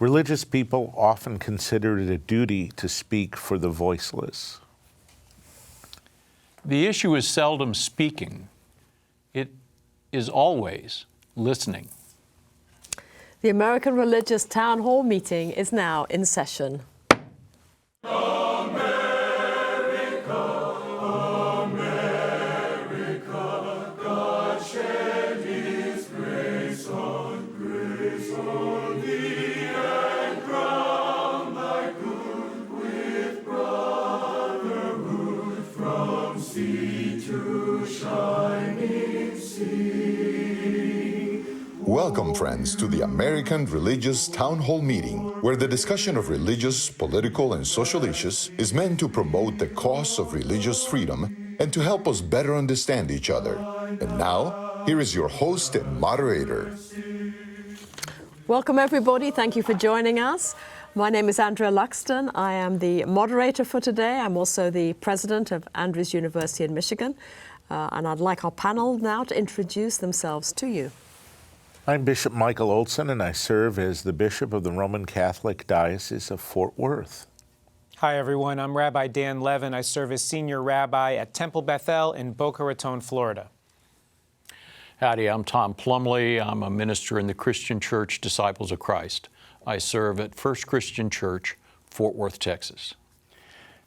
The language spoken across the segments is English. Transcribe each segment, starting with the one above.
Religious people often consider it a duty to speak for the voiceless. The issue is seldom speaking. It is always listening. The American Religious Town Hall meeting is now in session. Welcome, friends, to the American Religious Town Hall meeting, where the discussion of religious, political, and social issues is meant to promote the cause of religious freedom and to help us better understand each other. And now, here is your host and moderator. Welcome, everybody. Thank you for joining us. My name is Andrea Luxton. I am the moderator for today. I'm also the president of Andrews University in Michigan. And I'd like our panel now to introduce themselves to you. I'm Bishop Michael Olson, and I serve as the Bishop of the Roman Catholic Diocese of Fort Worth. Hi, everyone. I'm Rabbi Dan Levin. I serve as Senior Rabbi at Temple Bethel in Boca Raton, Florida. Howdy, I'm Tom Plumley. I'm a minister in the Christian Church Disciples of Christ. I serve at First Christian Church, Fort Worth, Texas.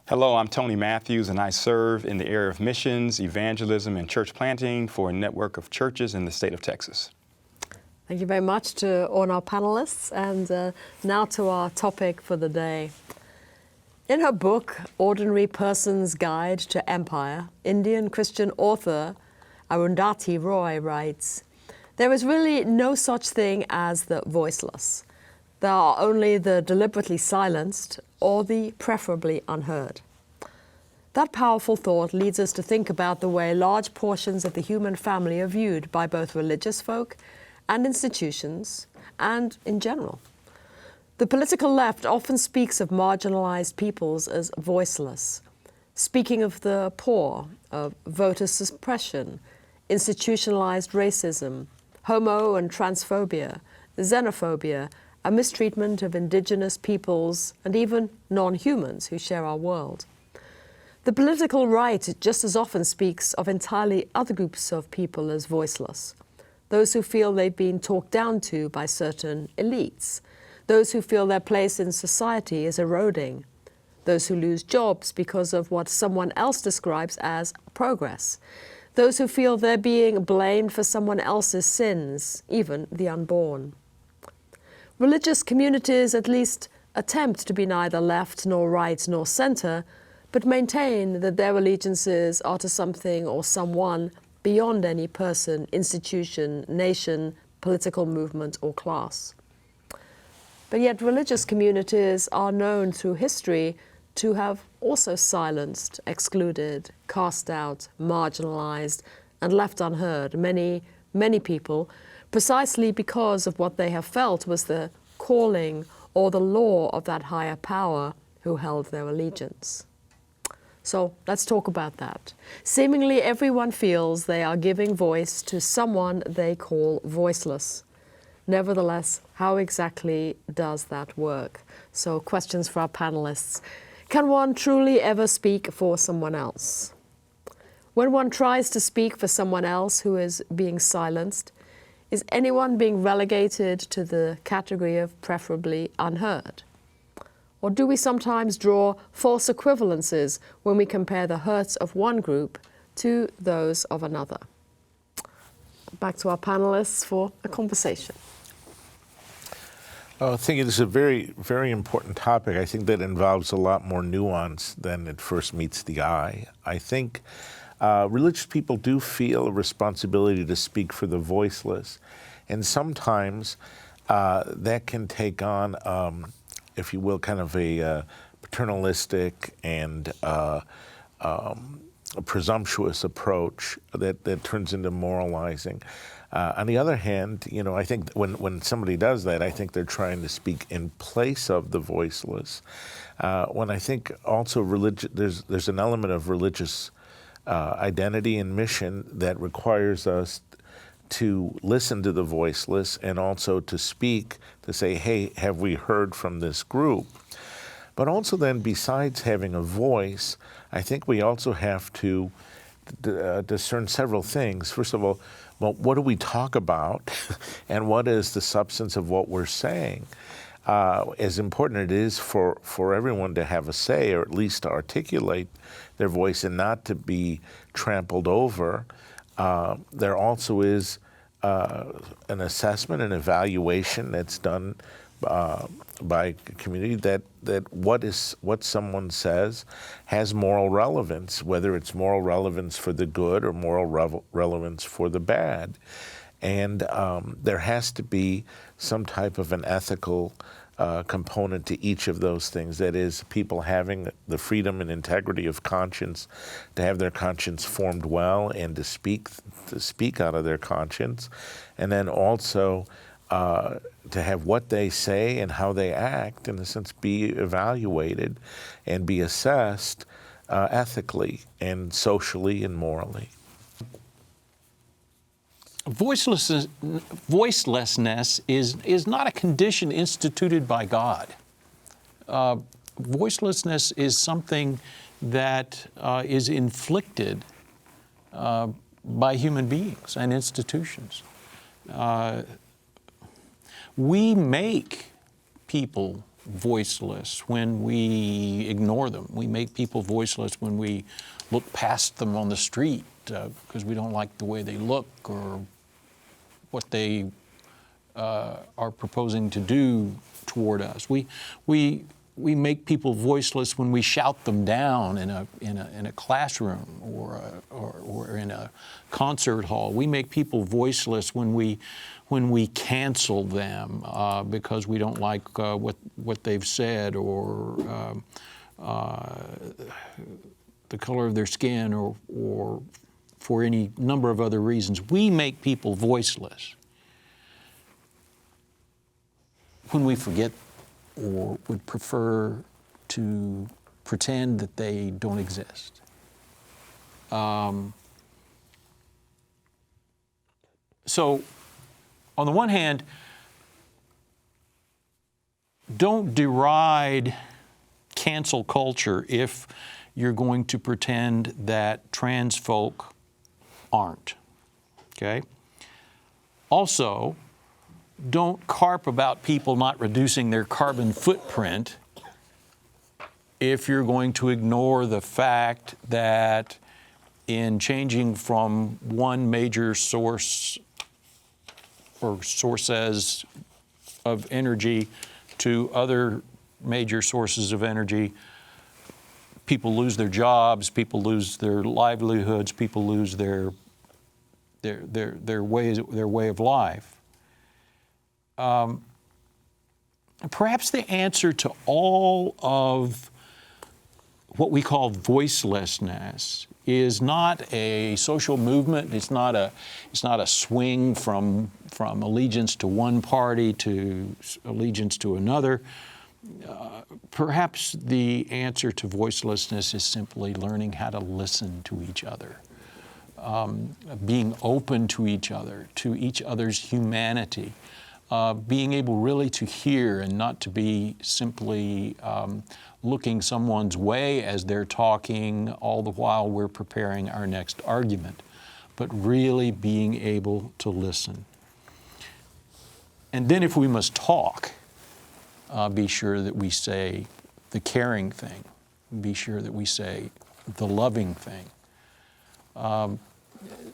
Hello, I'm Tony Matthews, and I serve in the area of missions, evangelism, and church planting for a network of churches in the state of Texas. Thank you very much to all our panelists, and now to our topic for the day. In her book, Ordinary Person's Guide to Empire, Indian Christian author Arundhati Roy writes, "There is really no such thing as the voiceless. There are only the deliberately silenced or the preferably unheard." That powerful thought leads us to think about the way large portions of the human family are viewed by both religious folk and institutions, and in general. The political left often speaks of marginalized peoples as voiceless, speaking of the poor, of voter suppression, institutionalized racism, homo and transphobia, xenophobia, a mistreatment of indigenous peoples, and even non-humans who share our world. The political right just as often speaks of entirely other groups of people as voiceless. Those who feel they've been talked down to by certain elites, those who feel their place in society is eroding, those who lose jobs because of what someone else describes as progress, those who feel they're being blamed for someone else's sins, even the unborn. Religious communities at least attempt to be neither left nor right nor center, but maintain that their allegiances are to something or someone beyond any person, institution, nation, political movement, or class. But yet religious communities are known through history to have also silenced, excluded, cast out, marginalized, and left unheard many, many people, precisely because of what they have felt was the calling or the law of that higher power who held their allegiance. So let's talk about that. Seemingly everyone feels they are giving voice to someone they call voiceless. Nevertheless, how exactly does that work? So questions for our panelists. Can one truly ever speak for someone else? When one tries to speak for someone else who is being silenced, is anyone being relegated to the category of preferably unheard? Or do we sometimes draw false equivalences when we compare the hurts of one group to those of another? Back to our panelists for a conversation. I think it is a very, very important topic. I think that involves a lot more nuance than it first meets the eye. I think religious people do feel a responsibility to speak for the voiceless, and sometimes that can take on if you will, kind of a paternalistic and a presumptuous approach that turns into moralizing. On the other hand, you know, I think when somebody does that, I think they're trying to speak in place of the voiceless. When I think also there's an element of religious identity and mission that requires us to listen to the voiceless and also to speak, to say, hey, have we heard from this group? But also then, besides having a voice, I think we also have to discern several things. First of all, well, what do we talk about and what is the substance of what we're saying? As important it is for everyone to have a say, or at least to articulate their voice and not to be trampled over, there also is an assessment and evaluation that's done by community that what someone says has moral relevance, whether it's moral relevance for the good or moral relevance for the bad. And there has to be some type of an ethical component to each of those things. That is, people having the freedom and integrity of conscience, to have their conscience formed well and to speak out of their conscience, and then also to have what they say and how they act, in a sense, be evaluated and be assessed ethically and socially and morally. Voicelessness is not a condition instituted by God. Voicelessness is something that is inflicted by human beings and institutions. We make people voiceless when we ignore them. We make people voiceless when we look past them on the street because we don't like the way they look or what they are proposing to do toward us. We make people voiceless when we shout them down in a classroom or in a concert hall. We make people voiceless when we cancel them because we don't like what they've said or the color of their skin or for any number of other reasons. We make people voiceless when we forget or would prefer to pretend that they don't exist. So, on the one hand, don't deride cancel culture if you're going to pretend that trans folk aren't, okay? Also, don't carp about people not reducing their carbon footprint if you're going to ignore the fact that in changing from one major source or sources of energy to other major sources of energy, people lose their jobs, people lose their livelihoods, people lose their way of life. Perhaps the answer to all of what we call voicelessness is not a social movement. It's not a swing from allegiance to one party to allegiance to another. Perhaps the answer to voicelessness is simply learning how to listen to each other, being open to each other's humanity, being able really to hear and not to be simply looking someone's way as they're talking all the while we're preparing our next argument, but really being able to listen. And then if we must talk, be sure that we say the caring thing. Be sure that we say the loving thing.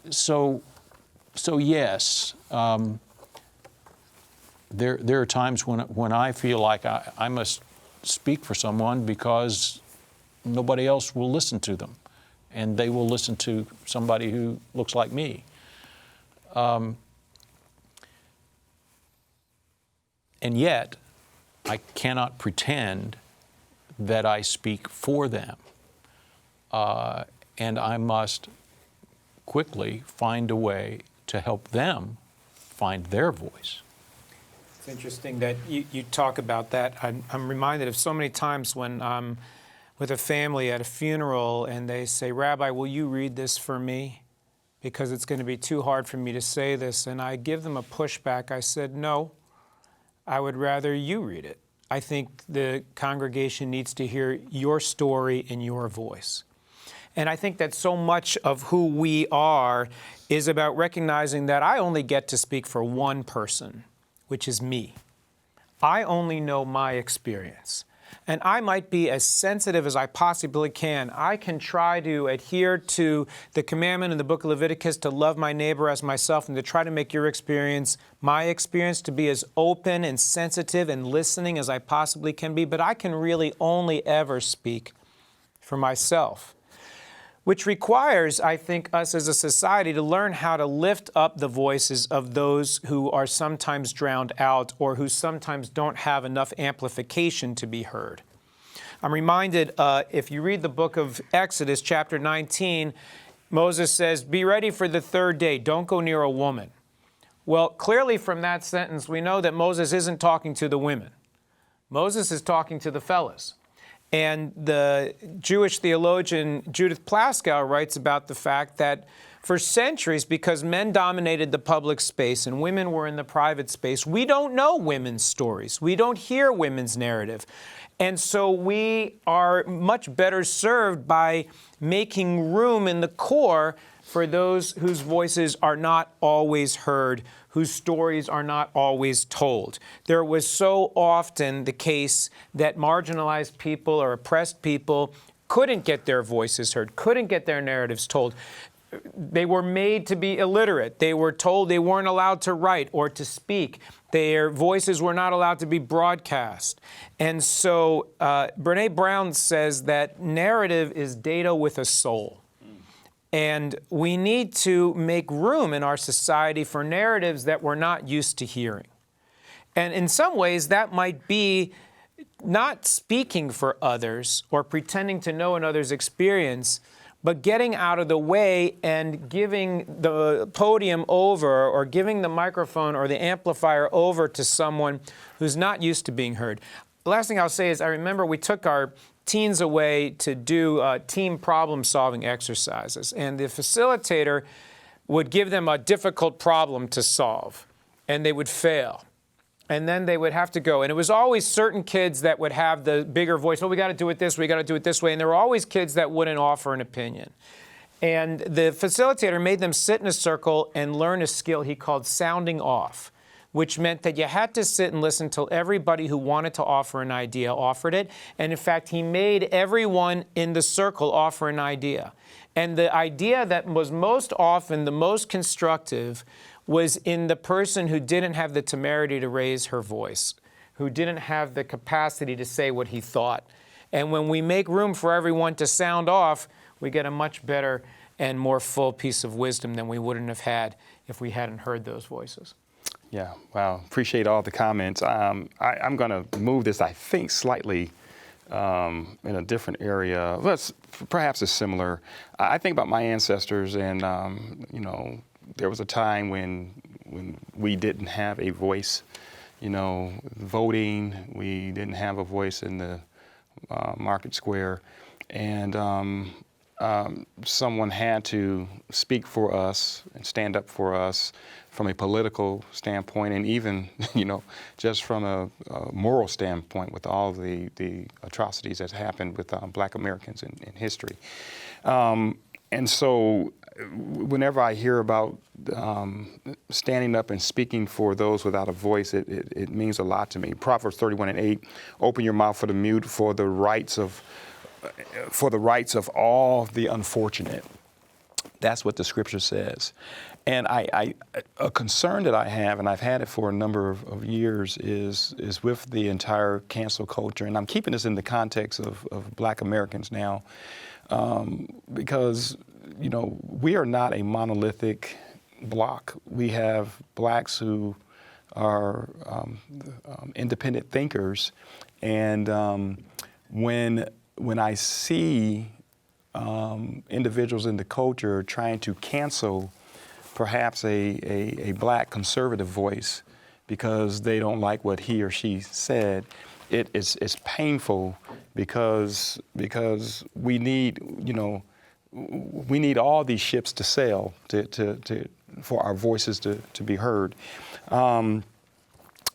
So yes, there are times when I feel like I must speak for someone because nobody else will listen to them, and they will listen to somebody who looks like me. And yet, I cannot pretend that I speak for them. And I must quickly find a way to help them find their voice. It's interesting that you talk about that. I'm reminded of so many times when I'm with a family at a funeral and they say, "Rabbi, will you read this for me?" because it's going to be too hard for me to say this. And I give them a pushback. I said, no, I would rather you read it. I think the congregation needs to hear your story in your voice. And I think that so much of who we are is about recognizing that I only get to speak for one person, which is me. I only know my experience. And I might be as sensitive as I possibly can. I can try to adhere to the commandment in the book of Leviticus to love my neighbor as myself and to try to make your experience, my experience, to be as open and sensitive and listening as I possibly can be. But I can really only ever speak for myself, which requires, I think, us as a society to learn how to lift up the voices of those who are sometimes drowned out or who sometimes don't have enough amplification to be heard. I'm reminded, if you read the book of Exodus, chapter 19, Moses says, be ready for the third day, don't go near a woman. Well, clearly from that sentence, we know that Moses isn't talking to the women. Moses is talking to the fellas. And the Jewish theologian Judith Plaskow writes about the fact that for centuries, because men dominated the public space and women were in the private space, we don't know women's stories. We don't hear women's narrative. And so we are much better served by making room in the core for those whose voices are not always heard, whose stories are not always told. There was so often the case that marginalized people or oppressed people couldn't get their voices heard, couldn't get their narratives told. They were made to be illiterate. They were told they weren't allowed to write or to speak. Their voices were not allowed to be broadcast. And so Brené Brown says that narrative is data with a soul. And we need to make room in our society for narratives that we're not used to hearing. And in some ways, that might be not speaking for others or pretending to know another's experience, but getting out of the way and giving the podium over or giving the microphone or the amplifier over to someone who's not used to being heard. The last thing I'll say is I remember we took our teens away to do team problem-solving exercises. And the facilitator would give them a difficult problem to solve, and they would fail. And then they would have to go. And it was always certain kids that would have the bigger voice. Oh, we got to do it this way, we got to do it this way. And there were always kids that wouldn't offer an opinion. And the facilitator made them sit in a circle and learn a skill he called sounding off, which meant that you had to sit and listen till everybody who wanted to offer an idea offered it. And in fact, he made everyone in the circle offer an idea. And the idea that was most often the most constructive was in the person who didn't have the temerity to raise her voice, who didn't have the capacity to say what he thought. And when we make room for everyone to sound off, we get a much better and more full piece of wisdom than we wouldn't have had if we hadn't heard those voices. Yeah, wow. Appreciate all the comments. I'm going to move this, I think, slightly in a different area. Perhaps it's similar. I think about my ancestors, and there was a time when we didn't have a voice, voting. We didn't have a voice in the market square, and someone had to speak for us and stand up for us from a political standpoint, and even, just from a moral standpoint with all the atrocities that happened with Black Americans in history. And so whenever I hear about standing up and speaking for those without a voice, it means a lot to me. Proverbs 31:8, open your mouth for the mute, for the rights of all the unfortunate. That's what the scripture says. And a concern that I have, and I've had it for a number of years, is with the entire cancel culture. And I'm keeping this in the context of Black Americans now, because, we are not a monolithic block. We have Blacks who are independent thinkers. And when I see individuals in the culture trying to cancel perhaps a Black conservative voice because they don't like what he or she said, it's painful because we need, we need all these ships to sail for our voices to be heard.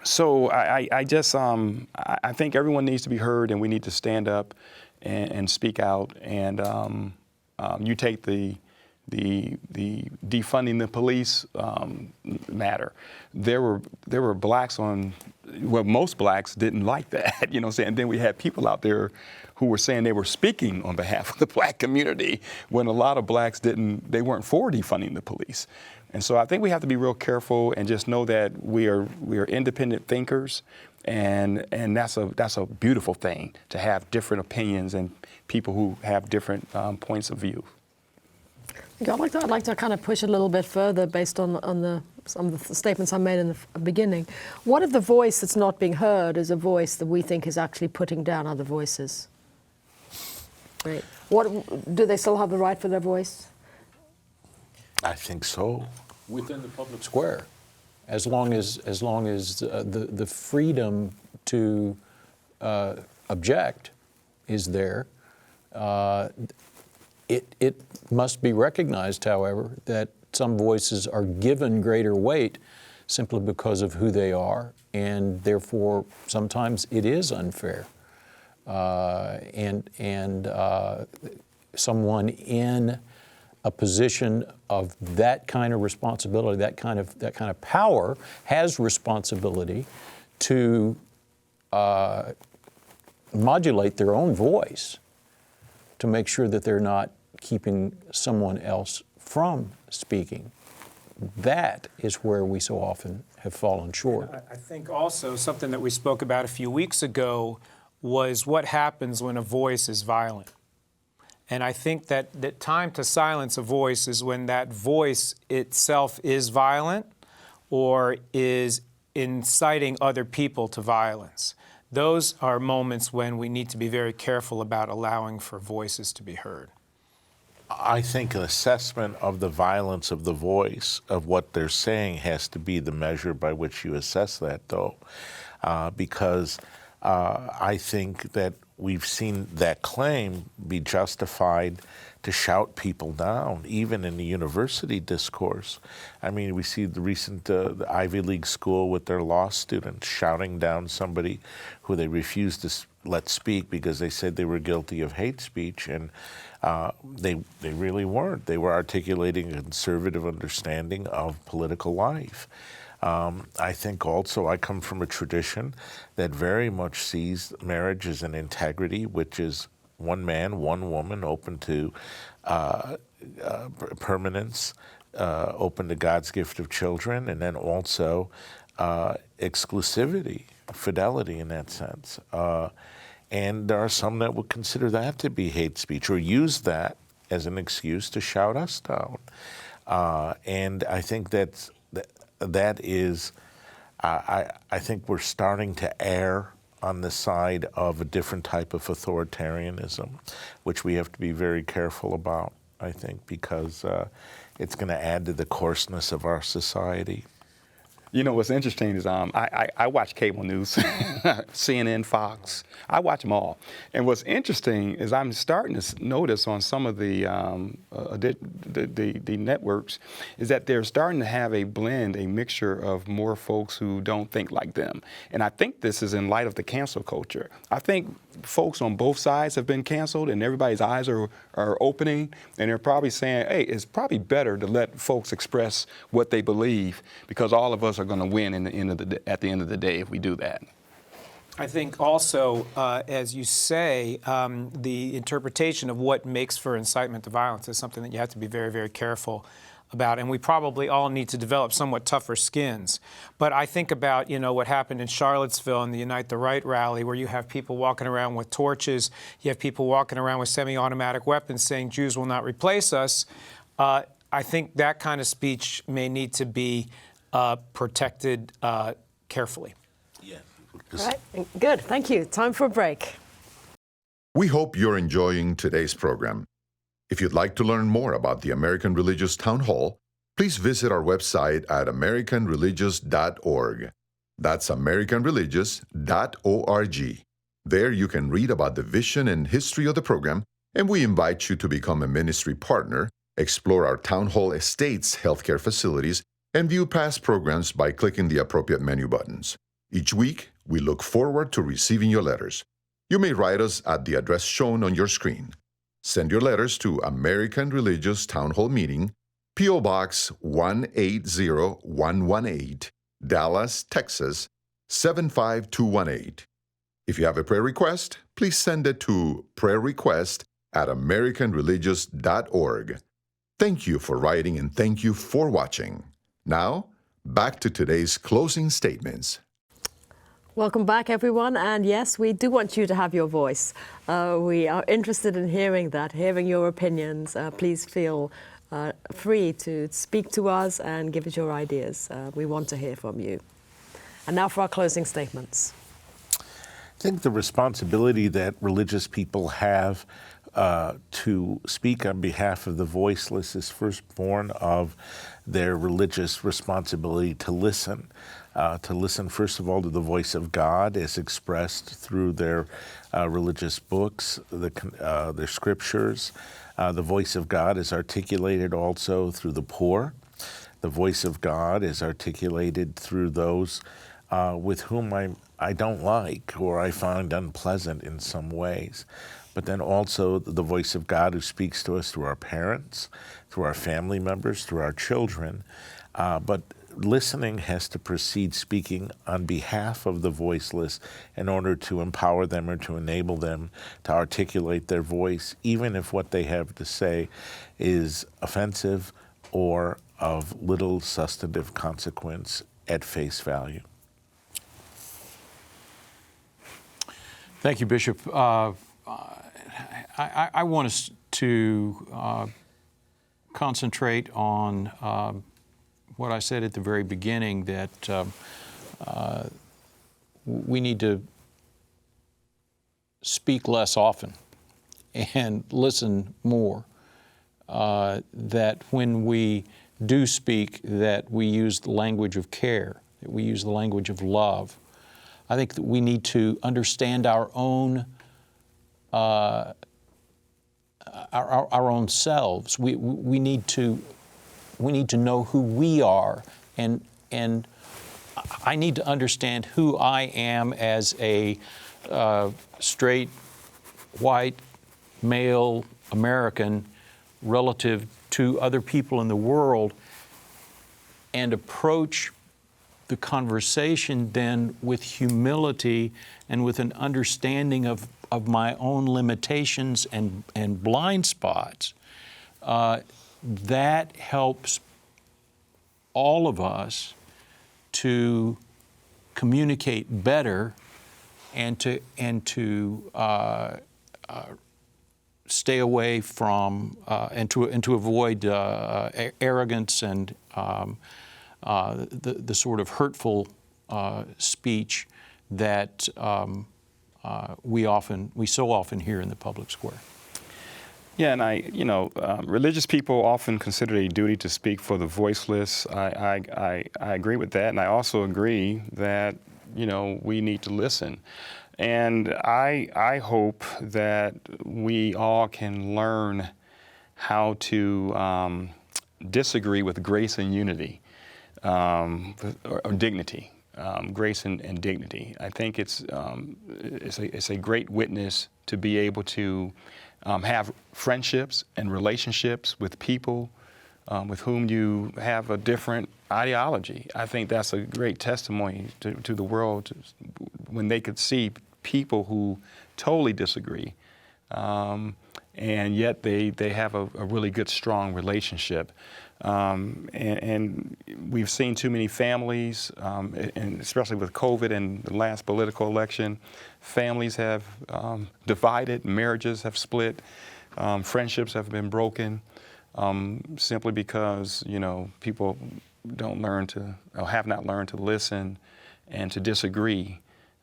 So I just I think everyone needs to be heard, and we need to stand up and speak out. And you take the defunding the police matter. There were blacks on, well, most blacks didn't like that, you know what I'm saying? And then we had people out there who were saying they were speaking on behalf of the black community when a lot of blacks they weren't for defunding the police. And so I think we have to be real careful and just know that we are independent thinkers, and that's a beautiful thing to have different opinions and people who have different points of view. I'd like to kind of push a little bit further based on some of the statements I made in the beginning. What if the voice that's not being heard is a voice that we think is actually putting down other voices? Right. Do they still have the right for their voice? I think so. Within the public square, as long as the freedom to object is there. It must be recognized, however, that some voices are given greater weight simply because of who they are, and therefore sometimes it is unfair. And someone in a position of that kind of responsibility, that kind of power, has responsibility to modulate their own voice to make sure that they're not keeping someone else from speaking. That is where we so often have fallen short. I think also something that we spoke about a few weeks ago was what happens when a voice is violent. And I think that the time to silence a voice is when that voice itself is violent or is inciting other people to violence. Those are moments when we need to be very careful about allowing for voices to be heard. I think an assessment of the violence of the voice, of what they're saying, has to be the measure by which you assess that, though, because I think that we've seen that claim be justified to shout people down, even in the university discourse. I mean, we see the recent the Ivy League school with their law students shouting down somebody who they refused to let speak because they said they were guilty of hate speech, and they really weren't. They were articulating a conservative understanding of political life. I think also I come from a tradition that very much sees marriage as an integrity, which is one man, one woman, open to permanence, open to God's gift of children, and then also exclusivity, fidelity in that sense. And there are some that would consider that to be hate speech or use that as an excuse to shout us down. And I think that is, I think we're starting to err on the side of a different type of authoritarianism, which we have to be very careful about, I think, because it's going to add to the coarseness of our society. You know, what's interesting is I watch cable news, CNN, Fox. I watch them all. And what's interesting is I'm starting to notice on some of the networks is that they're starting to have a blend, a mixture of more folks who don't think like them. And I think this is in light of the cancel culture. I think folks on both sides have been canceled, and everybody's eyes are opening, and they're probably saying, hey, it's probably better to let folks express what they believe, because all of us are going to win at the end of the day if we do that. I think also, as you say, the interpretation of what makes for incitement to violence is something that you have to be very, very careful about, and we probably all need to develop somewhat tougher skins. But I think about, what happened in Charlottesville in the Unite the Right rally, where you have people walking around with torches, you have people walking around with semi-automatic weapons saying Jews will not replace us. I think that kind of speech may need to be protected carefully. Yeah. All right, good, thank you. Time for a break. We hope you're enjoying today's program. If you'd like to learn more about the American Religious Town Hall, please visit our website at americanreligious.org. That's americanreligious.org. There you can read about the vision and history of the program And we invite you to become a ministry partner, explore our Town Hall Estates healthcare facilities, and view past programs by clicking the appropriate menu buttons. Each week, we look forward to receiving your letters. You may write us at the address shown on your screen. Send your letters to American Religious Town Hall Meeting, P.O. Box 180118, Dallas, Texas 75218. If you have a prayer request, please send it to prayerrequest@americanreligious.org. Thank you for writing and thank you for watching. Now, back to today's closing statements. Welcome back, everyone. And yes, we do want you to have your voice. We are interested in hearing that, hearing your opinions. Please feel free to speak to us and give us your ideas. We want to hear from you. And now for our closing statements. I think the responsibility that religious people have to speak on behalf of the voiceless is first born of their religious responsibility to listen first of all to the voice of God as expressed through their religious books, their scriptures. The voice of God is articulated also through the poor. The voice of God is articulated through those with whom I don't like or I find unpleasant in some ways. But then also the voice of God who speaks to us through our parents, through our family members, through our children. But listening has to precede speaking on behalf of the voiceless in order to empower them or to enable them to articulate their voice, even if what they have to say is offensive or of little substantive consequence at face value. Thank you, Bishop. I want us to concentrate on what I said at the very beginning, that we need to speak less often and listen more. That when we do speak, that we use the language of care, that we use the language of love. I think that we need to understand our own selves. We need to know who we are, and I need to understand who I am as a straight, white, male American relative to other people in the world, and approach the conversation then with humility and with an understanding of my own limitations and blind spots. That helps all of us to communicate better and to stay away from and to avoid arrogance and the sort of hurtful speech that we so often hear in the public square. Yeah, and religious people often consider it a duty to speak for the voiceless. I agree with that, and I also agree that we need to listen. And I hope that we all can learn how to disagree with grace and unity, or dignity, grace and dignity. I think it's a great witness to be able to have friendships and relationships with people with whom you have a different ideology. I think that's a great testimony to the world when they could see people who totally disagree, and yet they have a really good, strong relationship. And we've seen too many families, and especially with COVID and the last political election, families have divided, marriages have split, friendships have been broken, simply because people don't learn to, or have not learned to listen and to disagree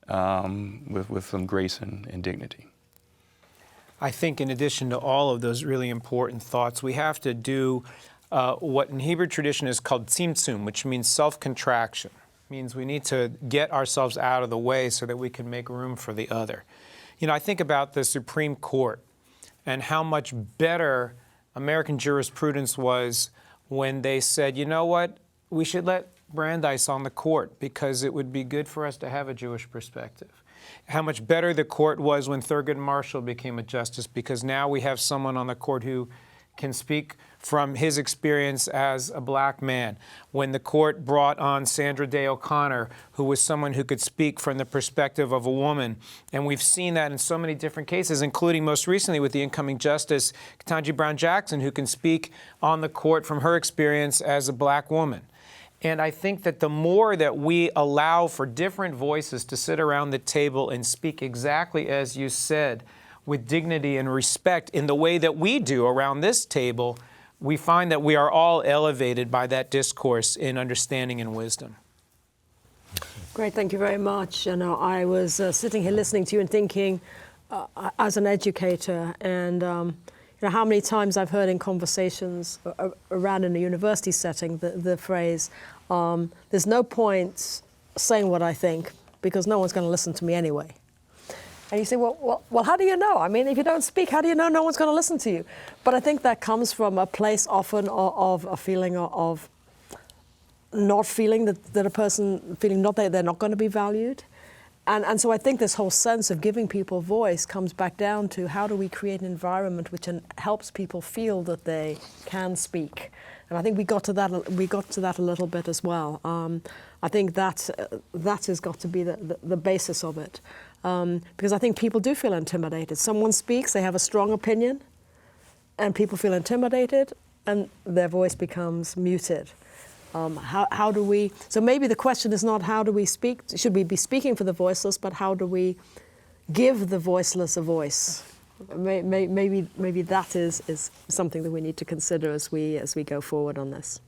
with some grace and dignity. I think in addition to all of those really important thoughts, we have to do what in Hebrew tradition is called tzimtzum, which means self-contraction. It means we need to get ourselves out of the way so that we can make room for the other. I think about the Supreme Court and how much better American jurisprudence was when they said, you know what, we should let Brandeis on the court because it would be good for us to have a Jewish perspective. How much better the court was when Thurgood Marshall became a justice, because now we have someone on the court who can speak from his experience as a black man. When the court brought on Sandra Day O'Connor, who was someone who could speak from the perspective of a woman. And we've seen that in so many different cases, including most recently with the incoming Justice, Ketanji Brown Jackson, who can speak on the court from her experience as a black woman. And I think that the more that we allow for different voices to sit around the table and speak exactly as you said, with dignity and respect in the way that we do around this table, we find that we are all elevated by that discourse in understanding and wisdom. Great, thank you very much. You know, I was sitting here listening to you and thinking, as an educator, and you know, how many times I've heard in conversations around in a university setting the phrase, there's no point saying what I think because no one's going to listen to me anyway. And you say, well, how do you know? I mean, if you don't speak, how do you know no one's going to listen to you? But I think that comes from a place often of a feeling of not feeling that a person, feeling not that they're not going to be valued. And so I think this whole sense of giving people voice comes back down to how do we create an environment which helps people feel that they can speak. And I think we got to that a little bit as well. I think that has got to be the basis of it. Because I think people do feel intimidated. Someone speaks, they have a strong opinion, and people feel intimidated, and their voice becomes muted. How do we, so maybe the question is not how do we speak, should we be speaking for the voiceless, but how do we give the voiceless a voice? Maybe that is something that we need to consider as we go forward on this.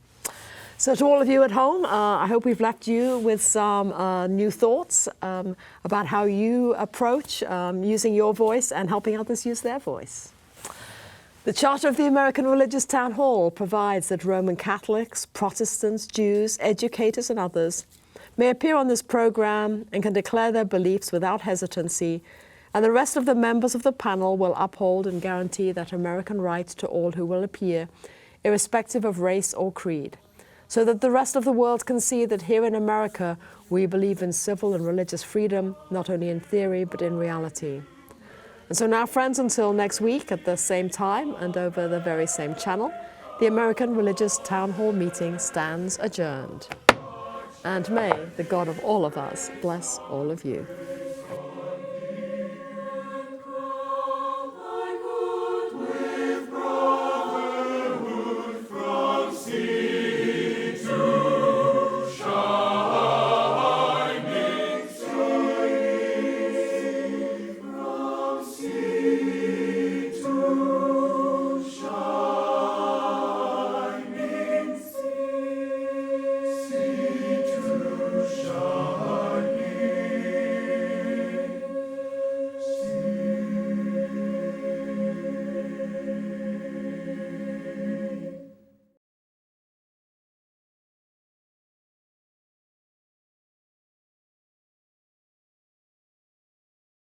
So to all of you at home, I hope we've left you with some new thoughts about how you approach using your voice and helping others use their voice. The Charter of the American Religious Town Hall provides that Roman Catholics, Protestants, Jews, educators, and others may appear on this program and can declare their beliefs without hesitancy, and the rest of the members of the panel will uphold and guarantee that American rights to all who will appear, irrespective of race or creed, so that the rest of the world can see that here in America we believe in civil and religious freedom, not only in theory but in reality. And so now, friends, until next week at the same time and over the very same channel, the American Religious Town Hall meeting stands adjourned. And may the God of all of us bless all of you.